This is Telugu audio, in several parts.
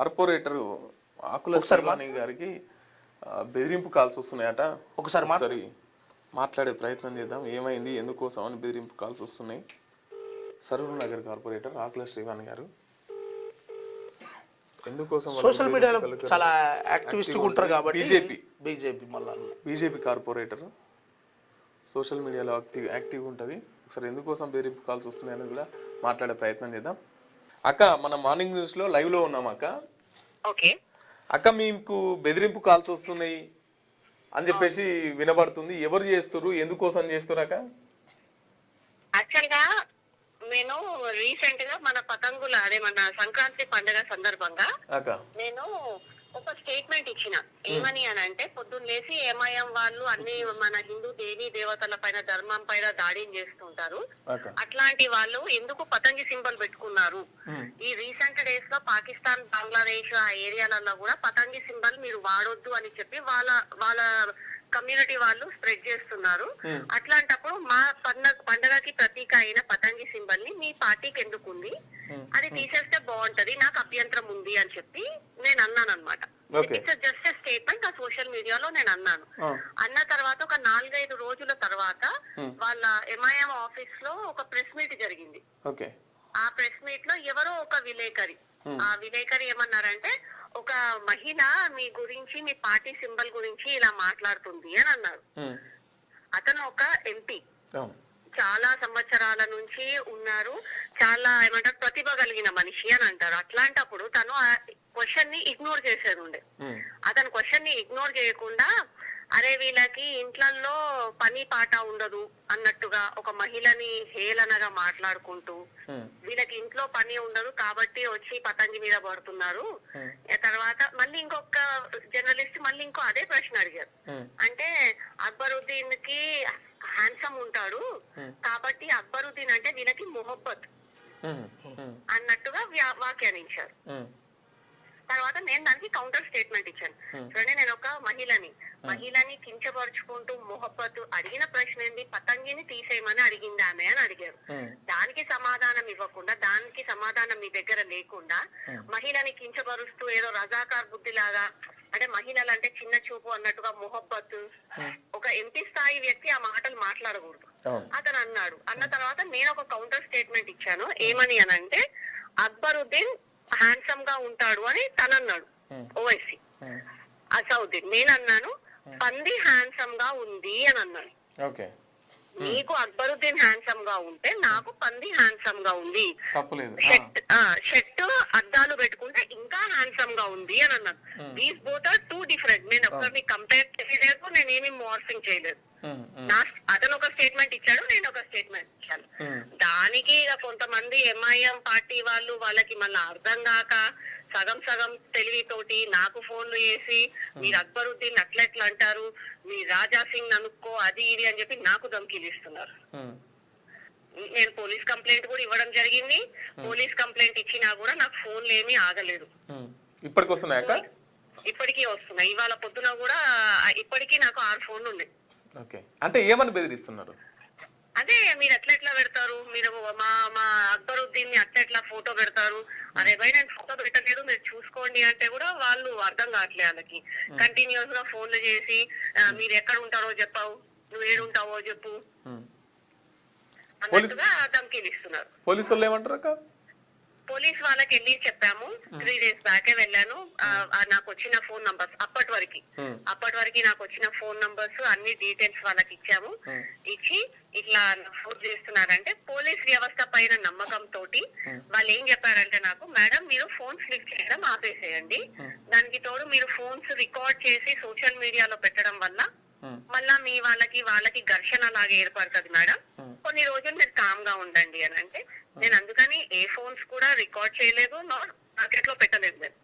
కార్పొరేటర్ ఆకుల శ్రీవాణి గారికి బెదిరింపు కాల్స్ వస్తున్నాయట. ఒకసారి మాట్లాడే ప్రయత్నం చేద్దాం. ఏమైంది, ఎందుకోసం అని బెదిరింపు కాల్స్ వస్తున్నాయి. సరూర్ నగర్ కార్పొరేటర్ ఆకుల శ్రీవాణి గారు ఎందుకోసం సోషల్ మీడియాలో చాలా యాక్టివిస్ట్ ఉంటారు కాబట్టి బీజేపీ కార్పొరేటర్ సోషల్ మీడియాలో యాక్టివ్ ఉంటుంది. ఒకసారి ఎందుకోసం బెదిరింపు కాల్స్ వస్తున్నాయి అనేది కూడా మాట్లాడే ప్రయత్నం చేద్దాం. అక్క, మన మార్నింగ్ న్యూస్ లో లైవ్ లో ఉన్నాం అక్క. ఓకే అక్క, మీకు బెదిరింపు కాల్స్ వస్తున్నాయి అని చెప్పేసి వినబడుతుంది. ఎవరు చేస్తారు, ఎందుకోసం చేస్తారు అక్క? యాక్చువల్ గా నేను రీసెంట్ గా మన పతంగుల అదే మన సంక్రాంతి పండుగ సందర్భంగా నేను ఒక స్టేట్మెంట్ ఇచ్చిన. ఏమని అని అంటే, పొద్దున్న లేసి ఎంఐఎం వాళ్ళు అన్ని మన హిందూ దేవీ దేవతల పైన ధర్మం పైన దాడిని చేస్తుంటారు. అట్లాంటి వాళ్ళు ఎందుకు పతంగి సింబల్ పెట్టుకున్నారు? ఈ రీసెంట్ డేస్ లో పాకిస్తాన్, బంగ్లాదేశ్ ఆ ఏరియాలలో కూడా పతంగి సింబల్ మీరు వాడొద్దు అని చెప్పి వాళ్ళ కమ్యూనిటీ వాళ్ళు స్ప్రెడ్ చేస్తున్నారు. అట్లాంటప్పుడు మా పండగకి ప్రతీక అయిన పతంగి సింబల్ ని మీ పార్టీకి ఎందుకుంది, అది తీసేస్తే బాగుంటది, నాకు అభ్యంతరం ఉంది అని చెప్పి నేను అన్నాను అనమాట. ఇట్స్ జస్ట్ స్టేట్మెంట్ ఆ సోషల్ మీడియాలో నేను అన్నాను. అన్న తర్వాత ఒక 4-5 రోజుల తర్వాత వాళ్ళ ఎంఐఎం ఆఫీస్ లో ఒక ప్రెస్ మీట్ జరిగింది. ఆ ప్రెస్ మీట్ లో ఎవరో ఒక విలేకరి ఏమన్నారంటే, ఒక మహిళ మీ గురించి, మీ పార్టీ సింబల్ గురించి ఇలా మాట్లాడుతుంది అని అన్నారు. అతను ఒక ఎంపీ, చాలా సంవత్సరాల నుంచి ఉన్నారు, చాలా ఏమంటారు ప్రతిభ కలిగిన మనిషి అని అంటారు. అట్లాంటప్పుడు తను ఆ క్వశ్చన్ ని ఇగ్నోర్ చేసేది ఉండే. అతను క్వశ్చన్ ని ఇగ్నోర్ చేయకుండా, అరే వీళ్ళకి ఇంట్లల్లో పని పాట ఉండదు అన్నట్టుగా ఒక మహిళని హేళనగా మాట్లాడుకుంటూ, వీళ్ళకి ఇంట్లో పని ఉండదు కాబట్టి వచ్చి పతంగి మీద పడుతున్నారు. తర్వాత మళ్ళీ ఇంకొక జర్నలిస్ట్ మళ్ళీ ఇంకో అదే ప్రశ్న అడిగారు. అంటే అక్బరుద్దీన్ కి హ్యాండ్సమ్ ఉంటాడు కాబట్టి అక్బరుద్దీన్ అంటే వీళ్ళకి మొహబ్బత్ అన్నట్టుగా వ్యాఖ్యానించారు. తర్వాత నేను దానికి కౌంటర్ స్టేట్మెంట్ ఇచ్చాను. చూడండి, నేను ఒక మహిళని కించపరుచుకుంటూ మొహబ్బత్ అడిగిన ప్రశ్న ఏంది, పతంగిని తీసేయమని అడిగింది ఆమె అని అడిగారు. దానికి సమాధానం ఇవ్వకుండా, దానికి సమాధానం మీ దగ్గర లేకుండా, మహిళని కించపరుస్తూ ఏదో రజాకార్ బుద్ధి లాగా, అంటే మహిళలు అంటే చిన్న చూపు అన్నట్టుగా మొహబ్బత్, ఒక ఎంపీ స్థాయి వ్యక్తి ఆ మాటలు మాట్లాడకూడదు అతను అన్నాడు. అన్న తర్వాత నేను ఒక కౌంటర్ స్టేట్మెంట్ ఇచ్చాను. ఏమని అని అంటే, అక్బరుద్దీన్ హ్యాండ్సమ్ గా ఉంటాడు అని తనన్నాడు ఓవైసీ. అసౌద్దీన్ నేను అన్నాను పంది హ్యాండ్సమ్ గా ఉంది అని అన్నాను. నీకు అక్బరుద్దీన్ హ్యాండ్సమ్ గా ఉంటే నాకు పంది హ్యాండ్సమ్ గా ఉంది, షర్ట్ అద్దాలు పెట్టుకుంటే ఇంకా హ్యాండ్సమ్ గా ఉంది అని అన్నాను. These both are two different. నేను ఒకరిని కంపేర్ చేయలేదు, నేనేమి మార్ఫింగ్ చేయలేదు. అతను ఒక స్టేట్మెంట్ ఇచ్చాడు, నేను ఒక స్టేట్మెంట్ ఇచ్చాను. దానికి ఇక కొంతమంది ఎంఐఎం పార్టీ వాళ్ళకి మళ్ళీ అర్థం కాక సగం తెలివితోటి నాకు ఫోన్లు చేసి, మీరు అక్బరుద్దీన్ అట్లెట్లా అంటారు, మీ రాజా సింగ్ అనుకో అది ఇది అని చెప్పి నాకు ధమ్కీలు ఇస్తున్నారు. నేను పోలీస్ కంప్లైంట్ కూడా ఇవ్వడం జరిగింది. పోలీస్ కంప్లైంట్ ఇచ్చినా కూడా నాకు ఫోన్లు ఏమీ ఆగలేదు. ఇప్పటికీ వస్తున్నాయి. ఇవాళ పొద్దున కూడా ఇప్పటికీ నాకు 6 ఫోన్లు ఉన్నాయి. అంటే ఏమని బెదిరిస్తున్నారు? అదే, మీరు అట్లెట్లా పెడతారు, మీరు మా అక్బరుద్దీన్ ని అట్లెట్లా ఫోటో పెడతారు, అరే భయ్ నేను ఫోటో పెట్టలేదు మీరు చూసుకోండి అంటే కూడా వాళ్ళు అర్థం కావట్లే. వాళ్ళకి కంటిన్యూస్ గా ఫోన్లు చేసి, మీరు ఎక్కడ ఉంటారో చెప్పావు, నువ్వు ఏడుంటావో చెప్పు అన్నట్టుగా ధమ్కీలు ఇస్తున్నారు. పోలీసు వాళ్ళు ఏమంటారు? పోలీస్ వాళ్ళకి వెళ్ళి చెప్పాము. 3 days బ్యాకే వెళ్ళాను. నాకు వచ్చిన ఫోన్ నంబర్స్ అప్పటి వరకు నాకు వచ్చిన ఫోన్ నంబర్స్ అన్ని డీటెయిల్స్ వాళ్ళకి ఇచ్చాము. ఇచ్చి ఇట్లా ఫోన్ చేస్తున్నారంటే పోలీస్ వ్యవస్థ పైన నమ్మకం తోటి వాళ్ళు ఏం చెప్పారంటే నాకు, మేడం మీరు ఫోన్స్ లిఫ్ట్ చేయడం ఆపేసేయండి, దానికి తోడు మీరు ఫోన్స్ రికార్డ్ చేసి సోషల్ మీడియాలో పెట్టడం వల్ల మళ్ళా మీ వాళ్ళకి ఘర్షణ లాగా ఏర్పడుతుంది మేడం, కొన్ని రోజులు మీరు కామ్ గా ఉండండి అని అంటే, నేను అందుకని ఏ ఫోన్స్ కూడా రికార్డ్ చేయలేదు, మార్కెట్ లో పెట్టలేదు నేను,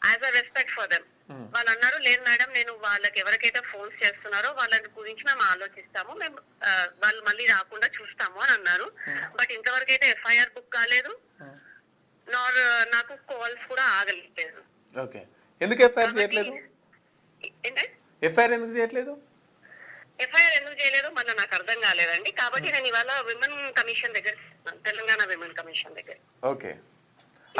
as a respect for them. వాళ్ళు అన్నారు, లేదు మేడం నేను వాళ్ళకి ఎవరికైతే ఫోన్స్ చేస్తున్నారో వాళ్ళ గురించి మేము ఆలోచిస్తాము, మేము వాళ్ళు మళ్ళీ రాకుండా చూస్తాము అని అన్నారు. బట్ ఇంతవరకు అయితే ఎఫ్ఐఆర్ బుక్ కాలేదు, నాకు కాల్స్ కూడా ఆగలేదు. ఎఫ్ఐఆర్ ఎందుకు చేయలేదు మళ్ళీ నాకు అర్థం కాలేదండి. కాబట్టి నేను ఇవాళ విమెన్ కమిషన్ దగ్గర, తెలంగాణ విమెన్ కమిషన్ దగ్గర. ఓకే,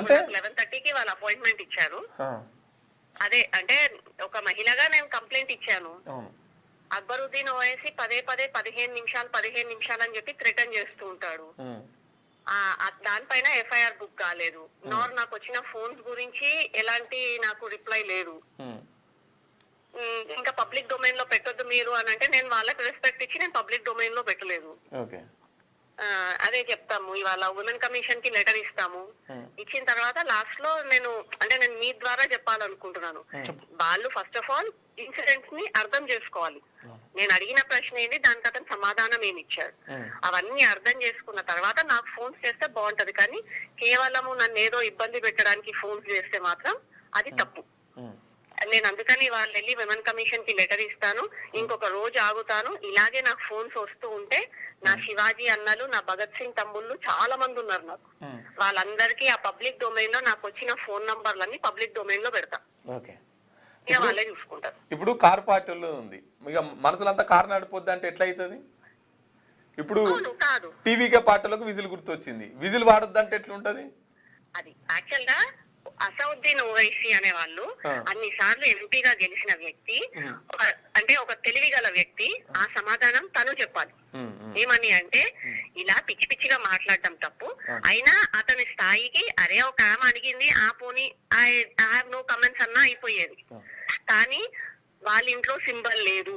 అంటే 11:30కి వాళ్ళు అపాయింట్మెంట్ ఇచ్చారు. అదే అంటే ఒక మహిళగా నేను కంప్లైంట్ ఇచ్చాను. అక్బరుద్దీన్ ఓవైసీ పదే 15 నిమిషాలు అని చెప్పి థ్రెటన్ చేస్తూ ఉంటాడు. దానిపైన ఎఫ్ఐఆర్ బుక్ కాలేదు. నాకు వచ్చిన ఫోన్స్ గురించి ఎలాంటి నాకు రిప్లై లేదు. ఇంకా పబ్లిక్ డొమైన్ లో పెట్టొద్దు మీరు అని అంటే నేను వాళ్ళకి రెస్పెక్ట్ ఇచ్చి నేను పబ్లిక్ డొమైన్ లో పెట్టలేదు. అదే చెప్తాము, ఇవాళ ఉమెన్ కమిషన్ కి లెటర్ ఇస్తాము. ఇచ్చిన తర్వాత లాస్ట్ లో నేను మీ ద్వారా చెప్పాలనుకుంటున్నాను, వాళ్ళు ఫస్ట్ ఆఫ్ ఆల్ ఇన్సిడెంట్స్ ని అర్థం చేసుకోవాలి. నేను అడిగిన ప్రశ్న ఏంటి, దానికి అతను సమాధానం ఏమి ఇచ్చాడు, అవన్నీ అర్థం చేసుకున్న తర్వాత నాకు ఫోన్స్ చేస్తే బాగుంటది. కానీ కేవలము నన్ను ఏదో ఇబ్బంది పెట్టడానికి ఫోన్స్ చేస్తే మాత్రం అది తప్పు. నేను అందుకని వాళ్ళు వెళ్ళి విమెన్ కమిషన్ కి లెటర్ ఇస్తాను, ఇంకొక రోజు ఆగుతాను. ఇలాగే నాకు ఫోన్స్ వస్తూ ఉంటే నా శివాజీ అన్నలు, నా భగత్ సింగ్ తమ్ముళ్ళు చాలా మంది ఉన్నారు నాకు, వాళ్ళందరికీ ఆ పబ్లిక్ డొమైన్ లో నాకు వచ్చిన ఫోన్ నంబర్లన్నీ పబ్లిక్ డొమైన్ లో పెడతా. ఇక వాళ్ళే చూసుకుంటారు. ఇప్పుడు కార్ పార్టీలో ఉంది, ఇక మనసులంతా కారు నడిపోద్ది అంటే ఎట్లా అవుతుంది? ఇప్పుడు కాదు టీవీకే పార్టీలకు విజిల్ గుర్తొచ్చింది, విజిల్ వాడొద్దు అంటే ఎట్లుంటది? అది యాక్చువల్ గా అసౌద్దీన్ ఓవైసీ అనే వాళ్ళు అన్ని సార్లు ఎంపీగా గెలిచిన వ్యక్తి, అంటే ఒక తెలివిగల వ్యక్తి. ఆ సమాధానం తను చెప్పాలి. ఏమని అంటే, ఇలా పిచ్చి పిచ్చిగా మాట్లాడటం తప్పు, అయినా అతని స్థాయికి అరే ఒక ఆమె అడిగింది ఆ పోనీ ఐ హావ్ నో కమెంట్స్ అన్నా అయిపోయేది. కానీ వాళ్ళ ఇంట్లో సింబల్ లేదు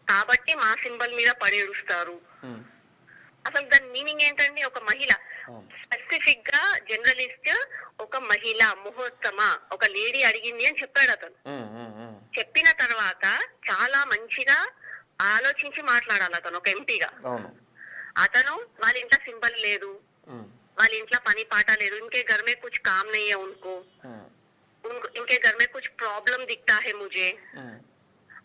కాబట్టి మా సింబల్ మీద పడేడుస్తారు. అసలు దాని మీనింగ్ ఏంటండి? ఒక మహిళ, స్పెసిఫిక్ గా జర్నలిస్ట్ ఒక మహిళ ముహూర్తమ ఒక లేడీ అడిగింది అని చెప్పాడు అతను. చెప్పిన తర్వాత చాలా మంచిగా ఆలోచించి మాట్లాడాలి అతను ఒక ఎంపీగా. అతను వాళ్ళ ఇంట్లో సింబల్ లేదు, వాళ్ళ ఇంట్లో పని పాట లేదు, ఇంకే घर में कुछ काम नहीं है उनको, ఇంకే घर में कुछ प्रॉब्लम दिखता है मुझे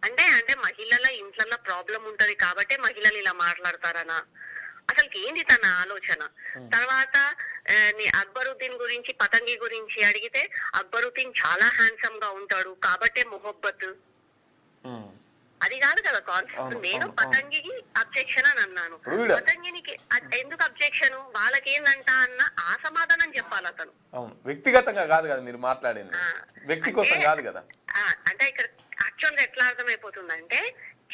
అంటే మహిళల ఇంట్లో ప్రాబ్లం ఉంటది కాబట్టి మహిళలు ఇలా మాట్లాడతారనా? అసలు ఏంది తన ఆలోచన? తర్వాత అక్బరుద్దీన్ గురించి, పతంగి గురించి అడిగితే అక్బరుద్దీన్ చాలా హ్యాండ్సమ్ గా ఉంటాడు కాబట్టే మొహబ్బత్. అది కాదు కదా కాన్సెప్ట్. నేను పతంగికి అబ్జెక్షన్ అని అన్నాను, పతంగినికి ఎందుకు అబ్జెక్షన్, వాళ్ళకేందంట అన్న ఆ సమాధానం చెప్పాలి అతను. వ్యక్తిగతంగా కాదు కదా మీరు మాట్లాడింది, వ్యక్తి కోసం కాదు కదా. అంటే ఇక్కడ యాక్చువల్ గా ఎట్లా అర్థమైపోతుందంటే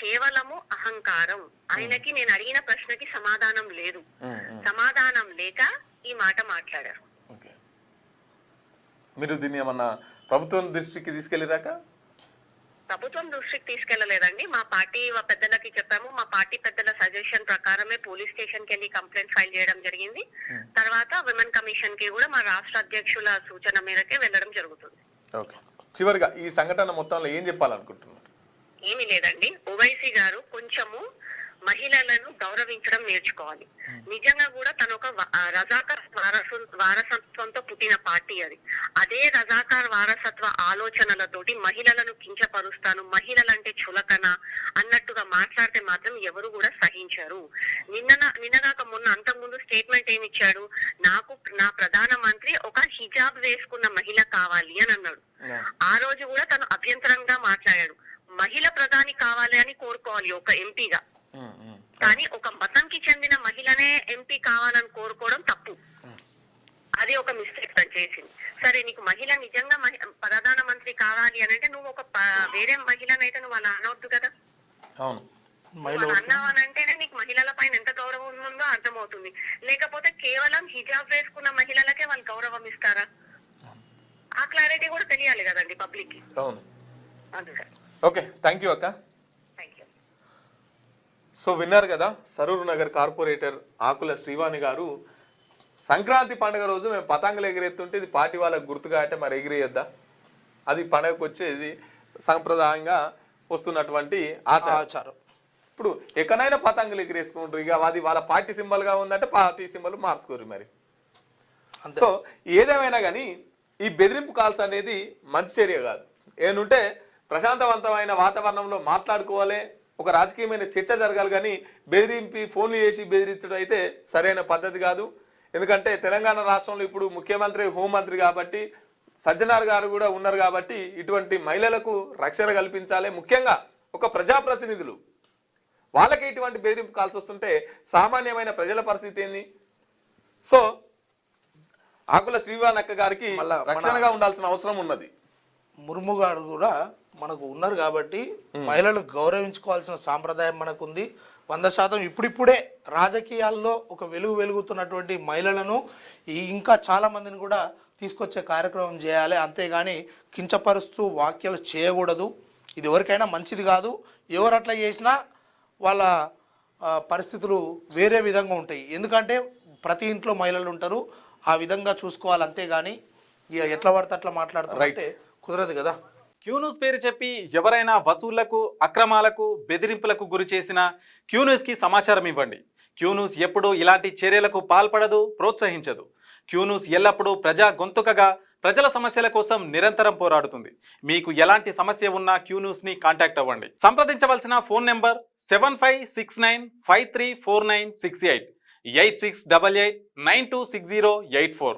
కేవలము అహంకారం. ఆయనకి నేను అడిగిన ప్రశ్నకి సమాధానం లేదు, సమాధానం లేక ఈ మాట మాట్లాడారు. మీరు దీన్ని ఏమన్నా ప్రభుత్వం దృష్టికి తీసుకెళ్ళిరాక? ప్రభుత్వం దృష్టికి తీసుకెళ్లలేదండి. మా పార్టీ పెద్దలకి చెప్పాము, మా పార్టీ పెద్దల సజెషన్ ప్రకారమే పోలీస్ స్టేషన్ కి వెళ్ళి కంప్లైంట్ ఫైల్ చేయడం జరిగింది. తర్వాత విమెన్ కమిషన్ కి కూడా మా రాష్ట్ర అధ్యక్షుల సూచన మేరకే వెళ్ళడం జరుగుతుంది. చివరిగా ఈ సంఘటన మొత్తంలో ఏం చెప్పాలనుకుంటున్నారు? ఏమీ లేదండి, ఓవైసీ గారు కొంచెము మహిళలను గౌరవించడం నేర్చుకోవాలి. నిజంగా కూడా తను ఒక రజాకార్ వారసత్వంతో పుట్టిన పార్టీ అది. అదే రజాకార్ వారసత్వ ఆలోచనలతోటి మహిళలను కించపరుస్తాను, మహిళలంటే చులకన అన్నట్టుగా మాట్లాడితే మాత్రం ఎవరు కూడా సహించరు. నిన్నగాక మొన్న అంతకుముందు స్టేట్మెంట్ ఏమి ఇచ్చాడు, నాకు నా ప్రధానమంత్రి ఒక హిజాబ్ వేసుకున్న మహిళ కావాలి అని అన్నాడు. ఆ రోజు కూడా తను అభ్యంతరంగా మాట్లాడాడు. మహిళ ప్రధాని కావాలి అని కోరుకోవాలి ఒక ఎంపీగా, కానీ ఒక మతంకి చెందిన మహిళనే ఎంపీ కావాలని కోరుకోవడం తప్పు. అది ఒక మిస్టేక్ తను చేసింది. సరే, నీకు మహిళ నిజంగా ప్రధానమంత్రి కావాలి అని అంటే నువ్వు ఒక వేరే మహిళనైతే నువ్వు అలా అనవద్దు కదా. అన్నావనంటేనే నీకు మహిళల పైన ఎంత గౌరవం ఉందో అర్థమవుతుంది. లేకపోతే కేవలం హిజాబ్ వేసుకున్న మహిళలకే వాళ్ళు గౌరవం ఇస్తారా? ఆ క్లారిటీ కూడా తెలియాలి కదండి పబ్లిక్ కి. ఓకే, థ్యాంక్ యూ అక్క. సో విన్నారు కదా, సరూర్ నగర్ కార్పొరేటర్ ఆకుల శ్రీవాణి గారు సంక్రాంతి పండుగ రోజు మేము పతంగులు ఎగిరెత్తుంటే ఇది పార్టీ వాళ్ళకి గుర్తుగా అంటే మరి ఎగిరేయద్దా? అది పండుగకు వచ్చేది సంప్రదాయంగా వస్తున్నటువంటి ఆచారం. ఇప్పుడు ఎక్కడైనా పతంగులు ఎగిరేసుకుంటారు, ఇక అది వాళ్ళ పార్టీ సింబల్గా ఉందంటే పార్టీ సింబల్ మార్చుకోరు మరి. సో ఏదేమైనా కానీ ఈ బెదిరింపు కాల్స్ అనేది మంచి చర్య కాదు. ఏంటంటే ప్రశాంతవంతమైన వాతావరణంలో మాట్లాడుకోవాలి, ఒక రాజకీయమైన చర్చ జరగాలి. కానీ బెదిరింపి ఫోన్లు చేసి బెదిరించడం అయితే సరైన పద్ధతి కాదు. ఎందుకంటే తెలంగాణ రాష్ట్రంలో ఇప్పుడు ముఖ్యమంత్రి, హోంమంత్రి కాబట్టి సజ్జనార్ గారు కూడా ఉన్నారు కాబట్టి ఇటువంటి మహిళలకు రక్షణ కల్పించాలి. ముఖ్యంగా ఒక ప్రజాప్రతినిధులు వాళ్ళకి ఇటువంటి బెదిరింపు కాల్సి వస్తుంటే సామాన్యమైన ప్రజల పరిస్థితి ఏంది? సో ఆకుల శ్రీవాణక్క గారికి రక్షణగా ఉండాల్సిన అవసరం ఉన్నది. ముర్ము గారు కూడా మనకు ఉన్నారు కాబట్టి మహిళలు గౌరవించుకోవాల్సిన సాంప్రదాయం మనకు ఉంది. 100% ఇప్పుడిప్పుడే రాజకీయాల్లో ఒక వెలుగుతున్నటువంటి మహిళలను ఇంకా చాలా మందిని కూడా తీసుకొచ్చే కార్యక్రమం చేయాలి. అంతేగాని కించపరుస్తూ వ్యాఖ్యలు చేయకూడదు. ఇది ఎవరికైనా మంచిది కాదు. ఎవరు అట్లా చేసినా వాళ్ళ పరిస్థితులు వేరే విధంగా ఉంటాయి. ఎందుకంటే ప్రతి ఇంట్లో మహిళలు ఉంటారు, ఆ విధంగా చూసుకోవాలి. అంతేగాని ఇక ఎట్లా పడితే అట్లా మాట్లాడుతుంటే కుదరదు కదా. క్యూ న్యూస్ పేరు చెప్పి ఎవరైనా వసూళ్లకు, అక్రమాలకు, బెదిరింపులకు గురి చేసిన క్యూ న్యూస్కి సమాచారం ఇవ్వండి. క్యూ న్యూస్ ఎప్పుడూ ఇలాంటి చర్యలకు పాల్పడదు, ప్రోత్సహించదు. క్యూ న్యూస్ ఎల్లప్పుడూ ప్రజా గొంతుకగా ప్రజల సమస్యల కోసం నిరంతరం పోరాడుతుంది. మీకు ఎలాంటి సమస్య ఉన్నా క్యూ న్యూస్ని కాంటాక్ట్ అవ్వండి. సంప్రదించవలసిన ఫోన్ నెంబర్ 7569534968 8688926084.